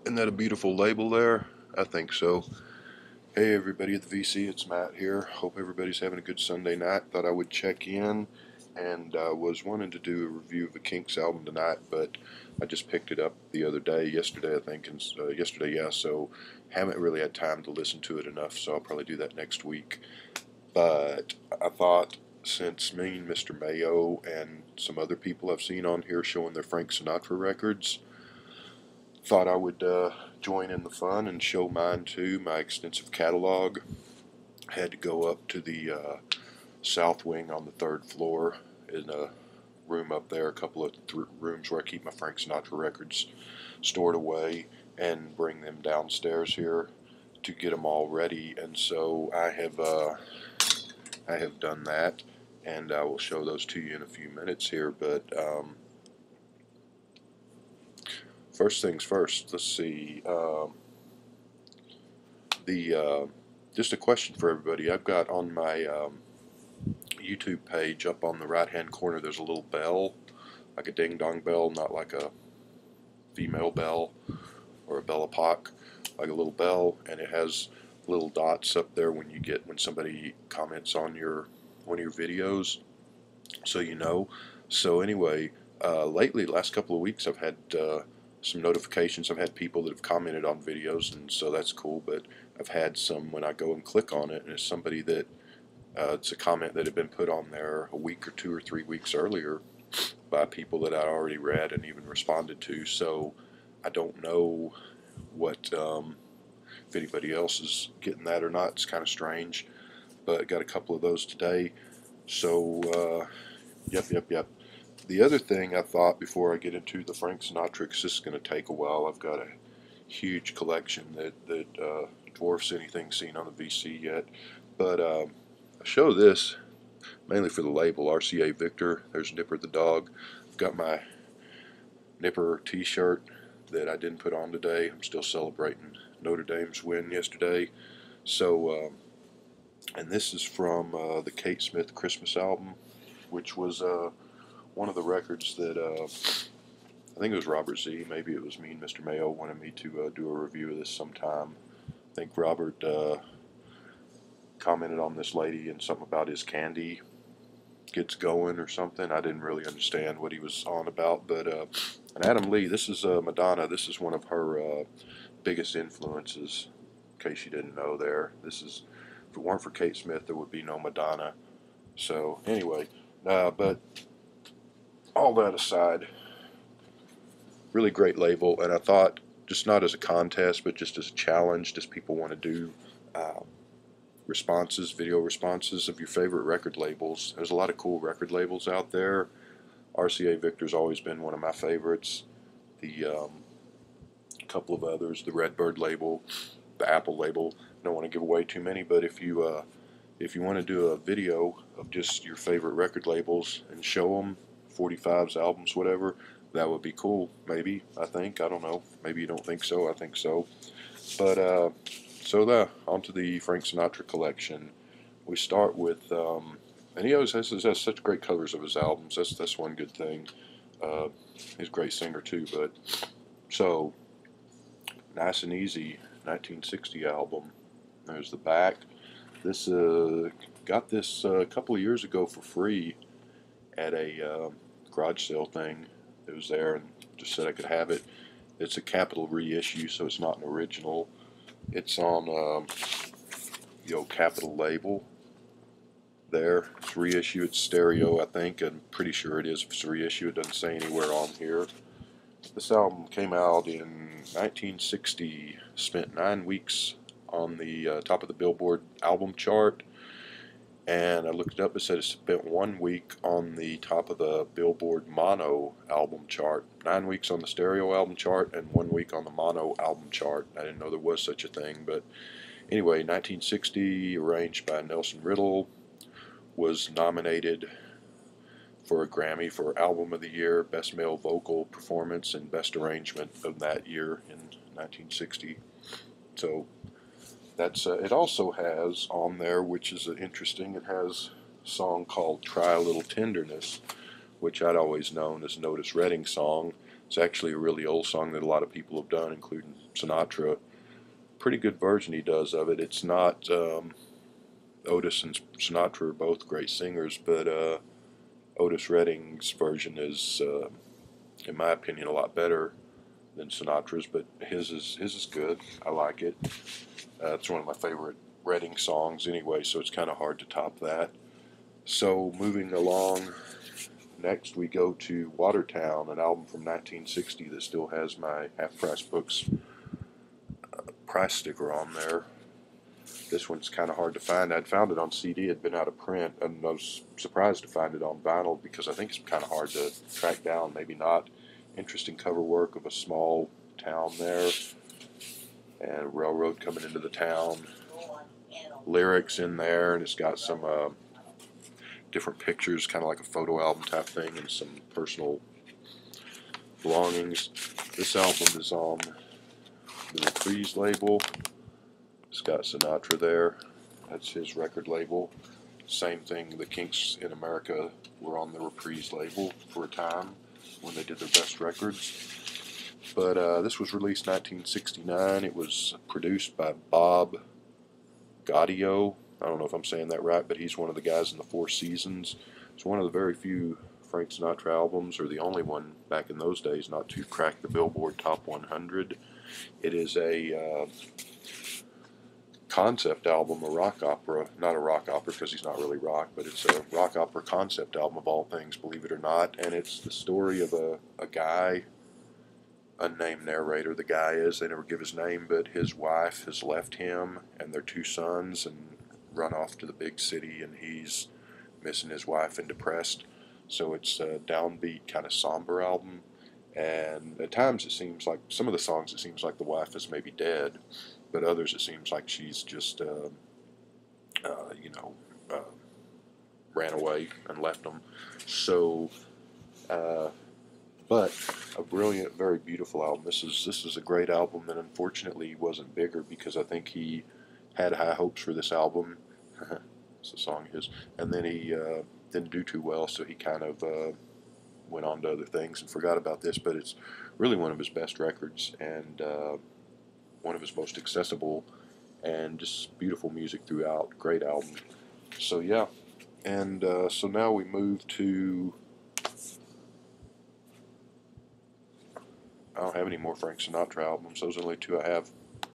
Isn't that a beautiful label there? I think so. Hey everybody at the VC, it's Matt here. Hope everybody's having a good Sunday night. Thought I would check in and was wanting to do a review of the Kinks album tonight, but I just picked it up the other day, yesterday I think, and yesterday, yeah, so haven't really had time to listen to it enough, so I'll probably do that next week. But I thought since me and Mr. Mayo and some other people I've seen on here showing their Frank Sinatra records, thought I would join in the fun and show mine too, my extensive catalog. Had to go up to the south wing on the third floor in a room up there, a couple of rooms where I keep my Frank Sinatra records stored away, and bring them downstairs here to get them all ready. And so I have done that, and I will show those to you in a few minutes here. But first things first, let's see. The Just a question for everybody. I've got on my YouTube page up on the right hand corner, there's a little bell, like a ding dong bell, not like a female bell or a bell epoque, like a little bell, and it has little dots up there when somebody comments on one of your videos, so you know. So anyway, lately, last couple of weeks, I've had some notifications. I've had people that have commented on videos, and so that's cool. But I've had some when I go and click on it, and it's somebody that it's a comment that had been put on there a week or 2 or 3 weeks earlier by people that I already read and even responded to. So I don't know what if anybody else is getting that or not. It's kind of strange, but got a couple of those today. So yep. The other thing I thought before I get into the Frank Sinatra, 'cause this is going to take a while. I've got a huge collection that dwarfs anything seen on the VC yet. But I show this mainly for the label, RCA Victor. There's Nipper the dog. I've got my Nipper t-shirt that I didn't put on today. I'm still celebrating Notre Dame's win yesterday. So, and this is from the Kate Smith Christmas album, which was one of the records that I think it was Robert Z. Maybe it was me and Mr. Mayo wanted me to do a review of this sometime. I think Robert commented on this lady and something about his candy gets going or something. I didn't really understand what he was on about, but and Adam Lee, this is Madonna. This is one of her biggest influences. In case you didn't know, this is, if it weren't for Kate Smith, there would be no Madonna. So anyway, but all that aside, really great label, and I thought just not as a contest, but just as a challenge, just people want to do video responses of your favorite record labels. There's a lot of cool record labels out there. RCA Victor's always been one of my favorites. The couple of others, the Redbird label, the Apple label. Don't want to give away too many, but if you want to do a video of just your favorite record labels and show them 45s, albums, whatever, that would be cool. Maybe, I think, I don't know. Maybe you don't think so. I think so. But so onto the Frank Sinatra collection. We start with, and he always has such great covers of his albums. That's one good thing. He's a great singer too. But so Nice and Easy, 1960 album. There's the back. This got this a couple of years ago for free at a garage sale thing. It was there and just said I could have it. It's a Capitol reissue, so it's not an original. It's on the old Capitol label there. It's reissue. It's stereo, I think. I'm pretty sure it is. If it's a reissue, it doesn't say anywhere on here. This album came out in 1960. Spent 9 weeks on the top of the Billboard album chart. And I looked it up. It said it spent 1 week on the top of the Billboard mono album chart. 9 weeks on the stereo album chart and 1 week on the mono album chart. I didn't know there was such a thing, but anyway, 1960, arranged by Nelson Riddle, was nominated for a Grammy for Album of the Year, Best Male Vocal Performance, and Best Arrangement of that year in 1960. So that's it. Also has on there, which is interesting, it has a song called Try a Little Tenderness, which I'd always known as an Otis Redding song. It's actually a really old song that a lot of people have done, including Sinatra. Pretty good version he does of it. It's not Otis and Sinatra are both great singers, but Otis Redding's version is, in my opinion, a lot better than Sinatra's. But his is good. I like it. It's one of my favorite Redding songs anyway, so it's kind of hard to top that. So moving along, next we go to Watertown, an album from 1960 that still has my Half Price Books price sticker on there. This one's kind of hard to find. I'd found it on CD, it had been out of print, and I was surprised to find it on vinyl because I think it's kind of hard to track down, maybe not. Interesting cover work of a small town there, and a railroad coming into the town. Lyrics in there, and it's got some different pictures, kind of like a photo album type thing, and some personal belongings. This album is on the Reprise label. It's got Sinatra there. That's his record label. Same thing, the Kinks in America were on the Reprise label for a time when they did their best records. But this was released 1969. It was produced by Bob Gaudio. I don't know if I'm saying that right, but he's one of the guys in the Four Seasons. It's one of the very few Frank Sinatra albums, or the only one back in those days, not to crack the Billboard Top 100. It is a concept album, a rock opera, not a rock opera because he's not really rock, but it's a rock opera concept album of all things, believe it or not, and it's the story of a guy, unnamed narrator, the guy is, they never give his name, but his wife has left him and their two sons and run off to the big city, and he's missing his wife and depressed, so it's a downbeat, kind of somber album, and at times it seems like, some of the songs it seems like the wife is maybe dead, but others it seems like she's just, ran away and left them. So, but a brilliant, very beautiful album. This is a great album, and unfortunately wasn't bigger because I think he had high hopes for this album. It's a song of his, and then he didn't do too well, so he kind of went on to other things and forgot about this. But it's really one of his best records, and one of his most accessible, and just beautiful music throughout. Great album. So yeah, and so now we move to, I don't have any more Frank Sinatra albums. Those are the only two I have.